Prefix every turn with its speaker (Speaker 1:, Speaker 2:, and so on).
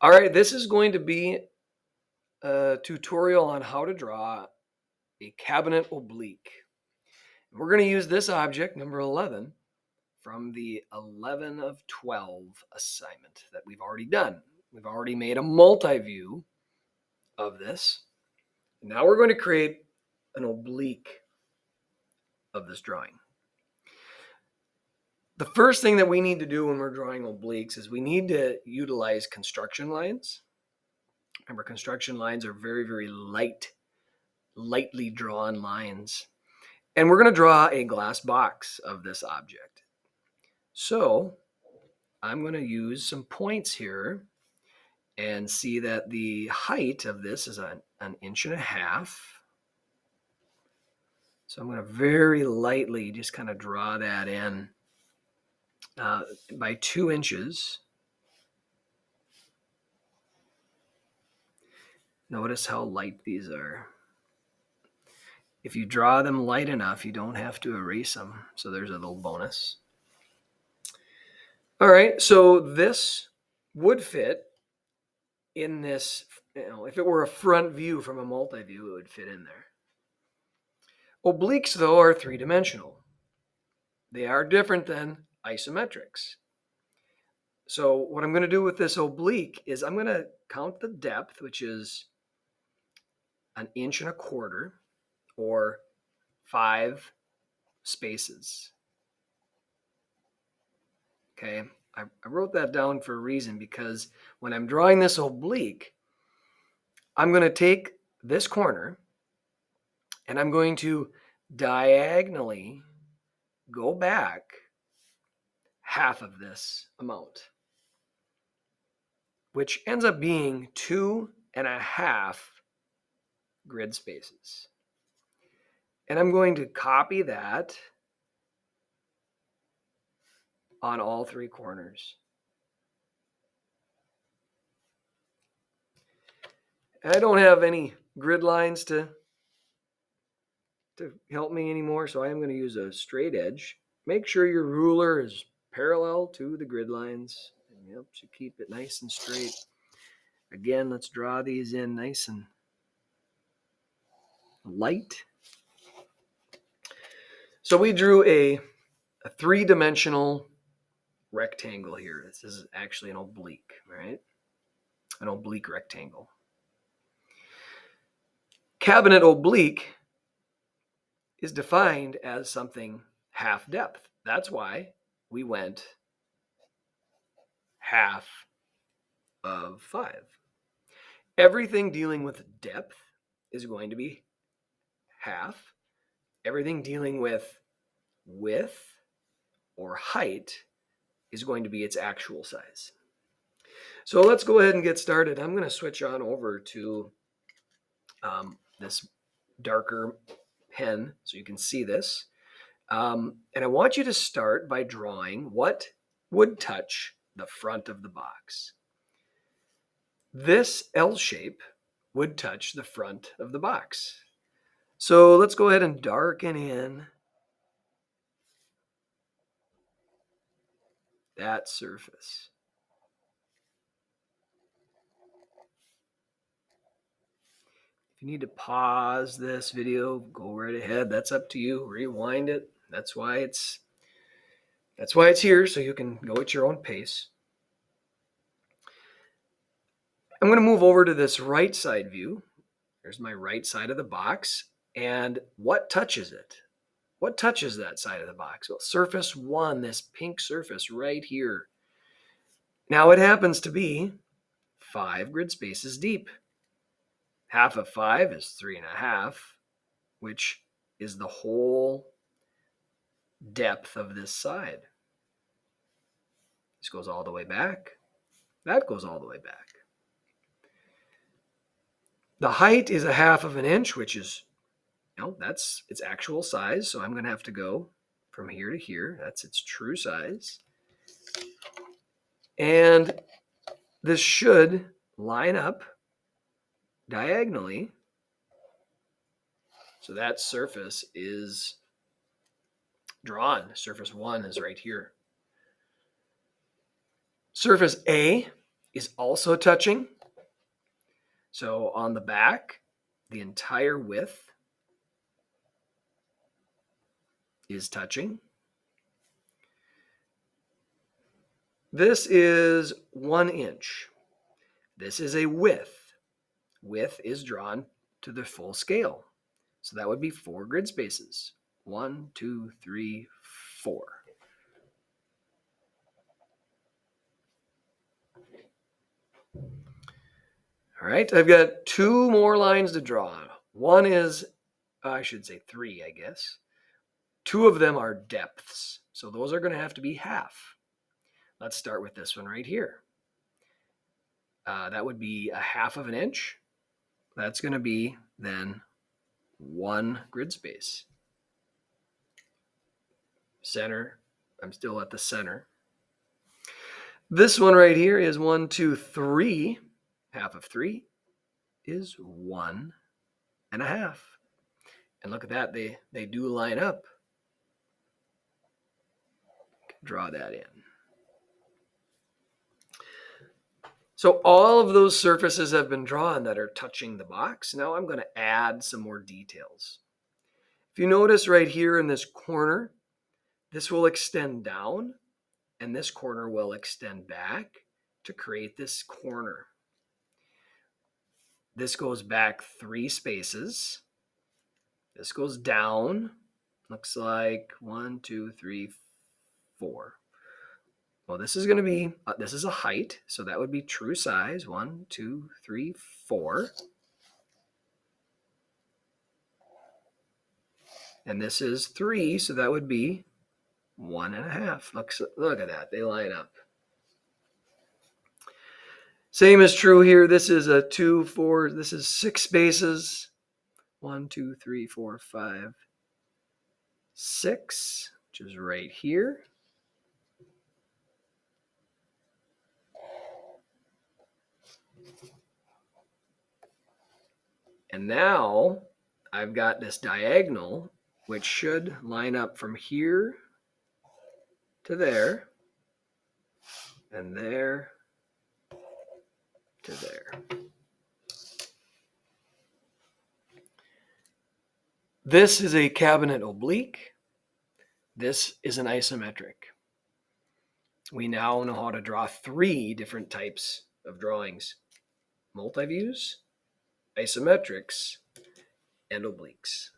Speaker 1: All right, this is going to be a tutorial on how to draw a cabinet oblique. We're going to use this object, number 11, from the 11 of 12 assignment that we've already done. We've already made a multi-view of this. Now we're going to create an oblique of this drawing. The first thing that we need to do when we're drawing obliques is we need to utilize construction lines. Remember, construction lines are very, very lightly drawn lines. And we're going to draw a glass box of this object. So I'm going to use some points here and see that the height of this is an 1.5 inches. So I'm going to very lightly just kind of draw that in by 2 inches. Notice how light these are. If you draw them light enough, you don't have to erase them. So there's a little bonus. All right, so this would fit in this, if it were a front view from a multi-view, it would fit in there. Obliques, though, are three-dimensional. They are different than isometrics. So what I'm going to do with this oblique is I'm going to count the depth, which is 1.25 inches, or 5 spaces. Okay, I wrote that down for a reason, because when I'm drawing this oblique, I'm going to take this corner and I'm going to diagonally go back half of this amount, which ends up being 2.5 grid spaces. And I'm going to copy that on all 3 corners. I don't have any grid lines to help me anymore, so I am going to use a straight edge. Make sure your ruler is parallel to the grid lines. It helps you keep it nice and straight. Again, let's draw these in nice and light. So we drew a 3-dimensional rectangle here. This is actually an oblique, right? An oblique rectangle. Cabinet oblique is defined as something half depth. That's why we went half of 5. Everything dealing with depth is going to be half. Everything dealing with width or height is going to be its actual size. So let's go ahead and get started. I'm going to switch on over to this darker pen so you can see this. And I want you to start by drawing what would touch the front of the box. This L shape would touch the front of the box. So let's go ahead and darken in that surface. If you need to pause this video, go right ahead. That's up to you. Rewind it. That's why it's here, so you can go at your own pace. I'm going to move over to this right side view. There's my right side of the box. And what touches it? What touches that side of the box? Well, surface 1, this pink surface right here. Now it happens to be 5 grid spaces deep. Half of 5 is 3.5, which is the whole depth of this side. This goes all the way back. That goes all the way back. The height is 1/2 inch, which is, that's its actual size. So I'm going to have to go from here to here. That's its true size. And this should line up diagonally. So that surface is drawn. Surface 1 is right here. Surface A is also touching. So on the back, the entire width is touching. This is 1 inch. This is a width. Width is drawn to the full scale. So that would be 4 grid spaces. 1, 2, 3, 4. All right, I've got 2 more lines to draw. One is, I should say 3, I guess. 2 of them are depths. So those are going to have to be half. Let's start with this one right here. That would be a 1/2 of an inch. That's going to be then 1 grid space. Center, I'm still at the center. This one right here is 1, 2, 3. 1/2 of 3 is 1 1/2. And look at that, they do line up. Draw that in. So all of those surfaces have been drawn that are touching the box. Now I'm going to add some more details. If you notice right here in this corner, this will extend down and this corner will extend back to create this corner. This goes back 3 spaces. This goes down. Looks like 1, 2, 3, 4. Well, this is going to be, this is a height, so that would be true size. 1, 2, 3, 4. And this is 3, so that would be 1 1/2. Look at that, they line up. Same is true here. This is a 2, 4, this is 6 spaces. 1, 2, 3, 4, 5, 6, which is right here. And now I've got this diagonal, which should line up from here to there, and there to there. This is a cabinet oblique. This is an isometric. We now know how to draw 3 different types of drawings: multi-views, isometrics, and obliques.